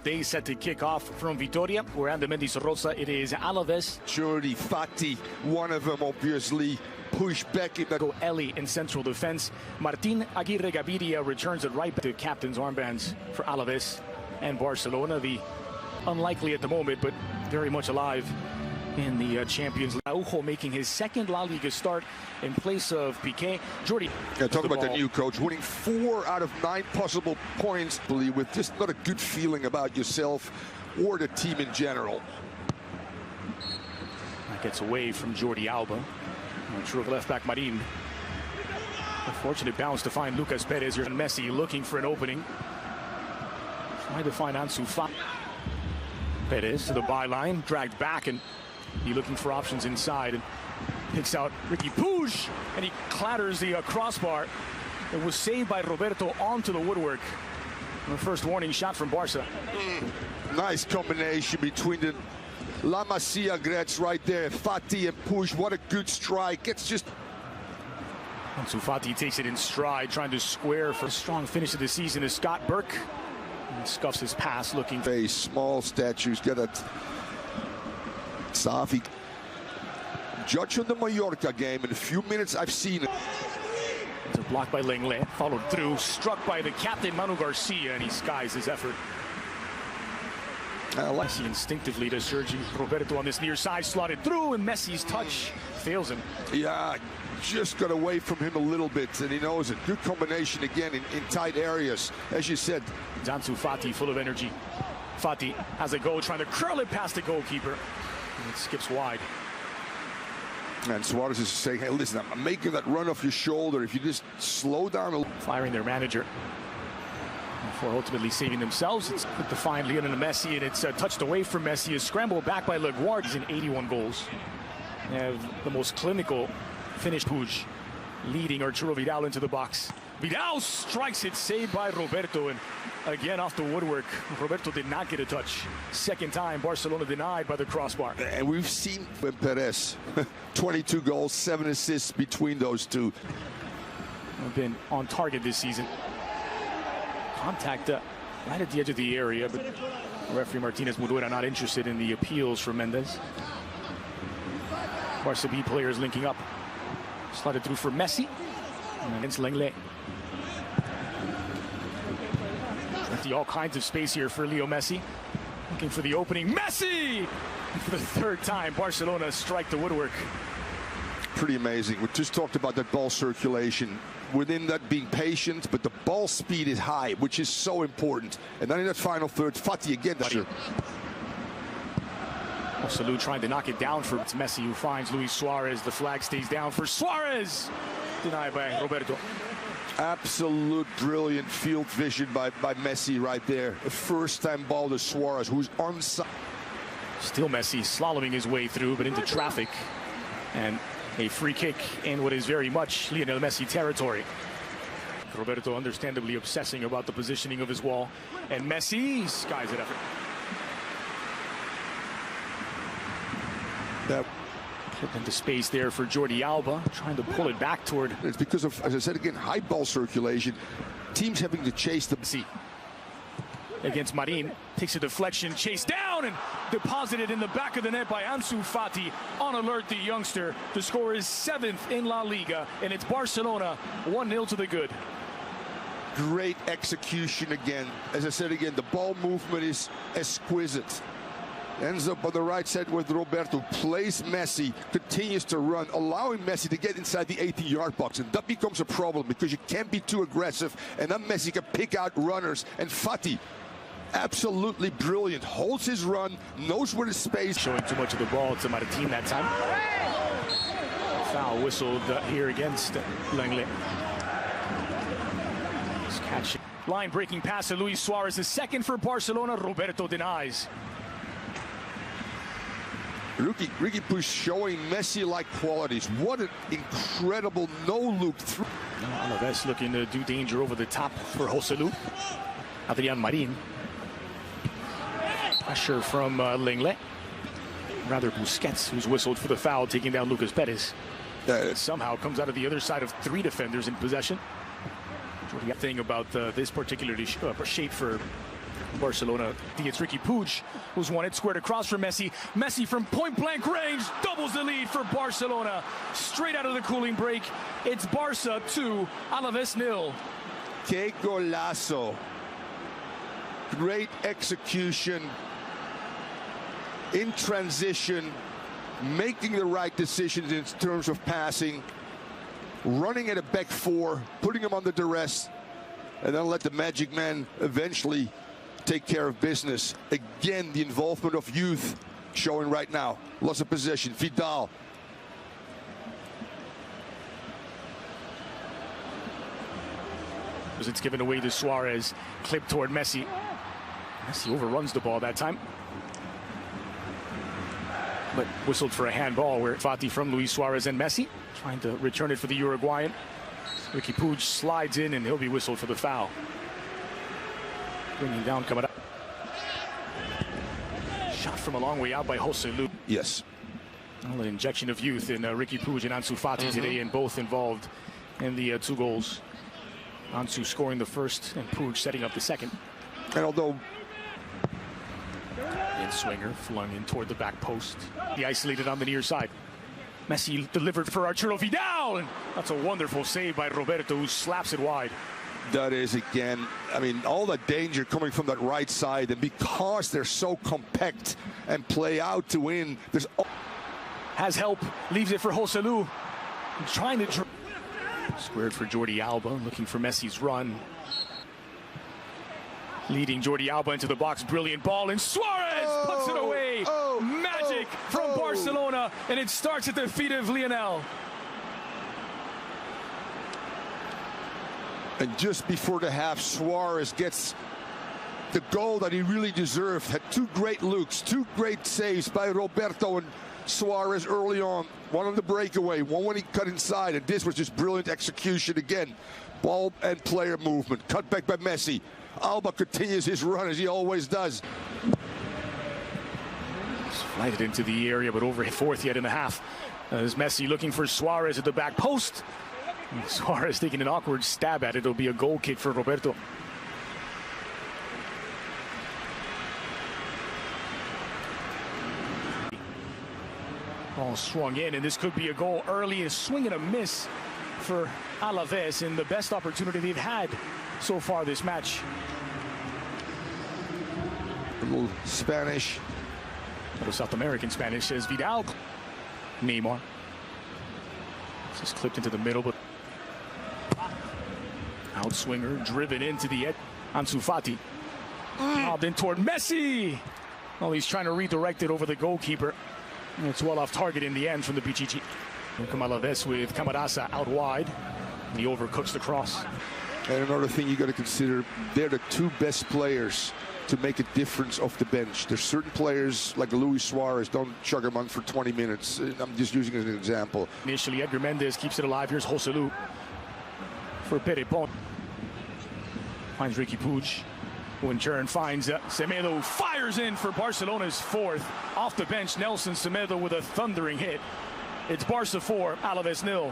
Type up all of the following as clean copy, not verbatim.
Day set to kick off from Vitoria. We're at the Mendizorroza. It is Alaves. Jordi, Fati, one of them obviously pushed back in the Eli in central defense. Martin Aguirre Gaviria returns it right back to captain's armbands for Alaves and Barcelona. The unlikely at the moment, but very much alive in the Champions League. Araujo making his second La Liga start in place of Piqué. Jordi. Yeah, talk about the new coach, winning 4 out of 9 possible points, with just not a good feeling about yourself or the team in general. That gets away from Jordi Alba. True left back Marin. A fortunate bounce to find Lucas Perez. Here's Messi looking for an opening. Trying to find Ansu Fati. Perez to the byline, dragged back, and he looking for options inside, and picks out Ricky Puig, and he clatters the crossbar. It was saved by Roberto onto the woodwork. And the first warning shot from Barca. Nice combination between the La Masia Gretz right there, Fati and Puig. What a good strike. It's just Ansu Fati takes it in stride, trying to square for a strong finish of the season is Scott Burke. And scuffs his pass, looking for a small statues. Got a Safi. Judge on the Mallorca game. In a few minutes, I've seen it. It's a block by Lenglet, followed through, struck by the captain Manu Garcia, and he skies his effort. Messi instinctively to Sergi Roberto on this near side, slotted through, and Messi's touch fails him. Yeah, just got away from him a little bit, and he knows it. Good combination again in tight areas, as you said. Ansu Fati full of energy. Fati has a goal, trying to curl it past the goalkeeper. And it skips wide. And Suarez is saying, hey, listen, I'm making that run off your shoulder. If you just slow down a little. Firing their manager. Before ultimately saving themselves. It's to find Lionel Messi, and it's touched away from Messi. A scramble back by Leguard. He's in 81 goals. They have the most clinical finish. Puig leading Arturo Vidal into the box. Vidal strikes it, saved by Roberto, and again off the woodwork. Roberto did not get a touch. Second time Barcelona denied by the crossbar. And we've seen Perez, 22 goals, 7 assists between those two. Have been on target this season. Contact right at the edge of the area, but referee Martinez Muduera not interested in the appeals from Mendes. Barca B players linking up. Slotted through for Messi. And against Lenglet. Empty all kinds of space here for Leo Messi. Looking for the opening. Messi! For the third time, Barcelona strike the woodwork. Pretty amazing. We just talked about that ball circulation. Within that, being patient, but the ball speed is high, which is so important. And then in that final third, Fati again. Salou trying to knock it down for it's Messi, who finds Luis Suarez. The flag stays down for Suarez. Denied by Roberto. Absolute brilliant field vision by Messi right there. The first time ball to Suarez, who's onside. Still Messi slaloming his way through, but into traffic. And a free kick in what is very much Lionel Messi territory. Roberto understandably obsessing about the positioning of his wall. And Messi skies it effort. That clip into space there for Jordi Alba, trying to pull it back toward. It's because of, as I said again, high ball circulation. Teams having to chase the Messi against Marin, takes a deflection, chased down and deposited in the back of the net by Ansu Fati. On alert, the youngster. The score is 7th in La Liga, and it's Barcelona 1-0 to the good. Great execution again. As I said again, the ball movement is exquisite. Ends up on the right side with Roberto, plays Messi, continues to run, allowing Messi to get inside the 18-yard box. And that becomes a problem because you can't be too aggressive. And then Messi can pick out runners. And Fati, absolutely brilliant, holds his run, knows where the space. Showing too much of the ball to Martin that time. Foul whistled here against Lenglet. Catch. Line breaking pass to Luis Suarez, the second for Barcelona. Roberto denies. Ricky Puig showing Messi-like qualities. What an incredible no-look through. Alaves looking to do danger over the top for Joselu. Adrian Marin. Pressure from Lenglet. Rather Busquets, who's whistled for the foul, taking down Lucas Perez. Somehow comes out of the other side of 3 defenders in possession. The thing about this particular shape for Barcelona. It's Riqui Puig who's won it, squared across for Messi. Messi from point-blank range doubles the lead for Barcelona. Straight out of the cooling break, it's Barca 2, Alaves 0. Que golazo. Great execution in transition, making the right decisions in terms of passing, running at a back four, putting him under duress, and then let the magic man eventually take care of business. Again, the involvement of youth showing right now. Loss of possession, Vidal. It's given away to Suarez, clipped toward Messi. Messi overruns the ball that time, but whistled for a handball where Fati from Luis Suarez and Messi trying to return it for the Uruguayan. Riqui Puig slides in and he'll be whistled for the foul. Bringing down, coming up. Shot from a long way out by Joselu. Yes. Well, an injection of youth in Riqui Puig and Ansu Fati today, and both involved in the 2 goals. Ansu scoring the first and Puig setting up the second. And although swinger flung in toward the back post. He isolated on the near side. Messi delivered for Arturo Vidal, and that's a wonderful save by Roberto, who slaps it wide. That is, again, I mean, all the danger coming from that right side, and because they're so compact and play out to win, there's... Has help, leaves it for Joselu, trying to... Squared for Jordi Alba, looking for Messi's run. Leading Jordi Alba into the box, brilliant ball, and Suarez puts it away. Magic from Barcelona, and it starts at the feet of Lionel. And just before the half, Suarez gets the goal that he really deserved. Had 2 great looks, 2 great saves by Roberto and Suarez early on. One on the breakaway, one when he cut inside, and this was just brilliant execution again. Ball and player movement, cut back by Messi. Alba continues his run as he always does. Flighted into the area, but over 4th yet in the half. As Messi looking for Suarez at the back post. And Suarez taking an awkward stab at it. It'll be a goal kick for Roberto. Ball swung in, and this could be a goal early. A swing and a miss for Alaves, and the best opportunity they've had so far this match. A little Spanish. A little South American Spanish, says Vidal. Neymar. Just clipped into the middle, but outswinger driven into the edge. Ansu Fati. Lobbed in toward Messi. Well, he's trying to redirect it over the goalkeeper. It's well off target in the end from the Pichichi. Alaves with Camarasa out wide. And he overcooks the cross. And another thing you got to consider, they're the 2 best players to make a difference off the bench. There's certain players like Luis Suarez, don't chug him on for 20 minutes. I'm just using it as an example. Initially, Edgar Mendez keeps it alive. Here's Joselu for Perepon. Finds Riqui Puig, who in turn finds Semedo, who fires in for Barcelona's 4th. Off the bench, Nelson Semedo with a thundering hit. It's Barca 4, Alaves 0.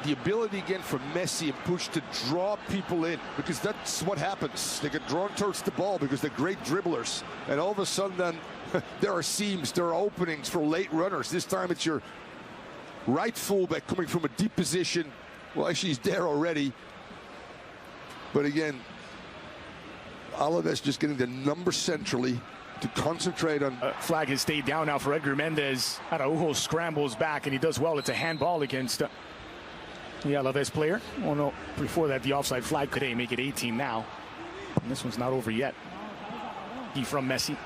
The ability again for Messi and Puig to draw people in, because that's what happens. They get drawn towards the ball because they're great dribblers, and all of a sudden then there are seams, there are openings for late runners. This time it's your right fullback coming from a deep position. Well, actually he's there already, but again, Alaves just getting the number centrally to concentrate on. Flag has stayed down now for Edgar Mendez. Araujo scrambles back, and he does well. It's a handball against the Alaves player. Oh no, before that the offside flag could make it 18 now. And this one's not over yet. He from Messi.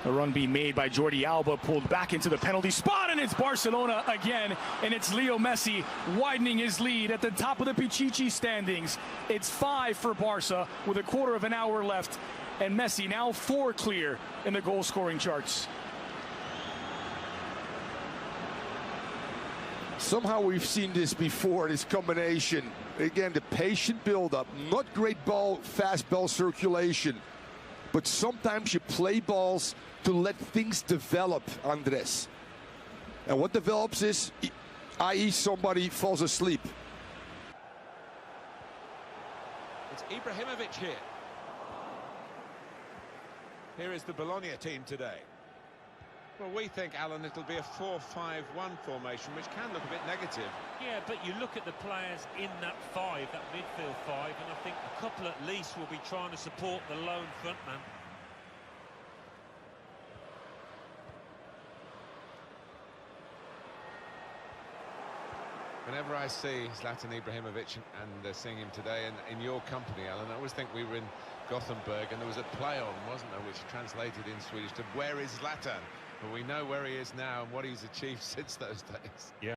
The run being made by Jordi Alba, pulled back into the penalty spot, and it's Barcelona again, and it's Leo Messi widening his lead at the top of the Pichichi standings. It's 5 for Barca with a quarter of an hour left, and Messi now 4 clear in the goal scoring charts. Somehow we've seen this before, this combination. Again, the patient build-up, not great fast ball circulation, but sometimes you play balls to let things develop, Andres. And what develops is, i.e. somebody falls asleep. It's Ibrahimovic here. Here is the Bologna team today. Well, we think, Alan, it'll be a 4-5-1 formation, which can look a bit negative. Yeah, but you look at the players in that five, that midfield five, and I think a couple at least will be trying to support the lone frontman. Whenever I see Zlatan Ibrahimovic and seeing him today and in your company, Alan, I always think we were in Gothenburg and there was a play on, wasn't there, which translated in Swedish to "Where is Zlatan?" But we know where he is now and what he's achieved since those days. Yeah.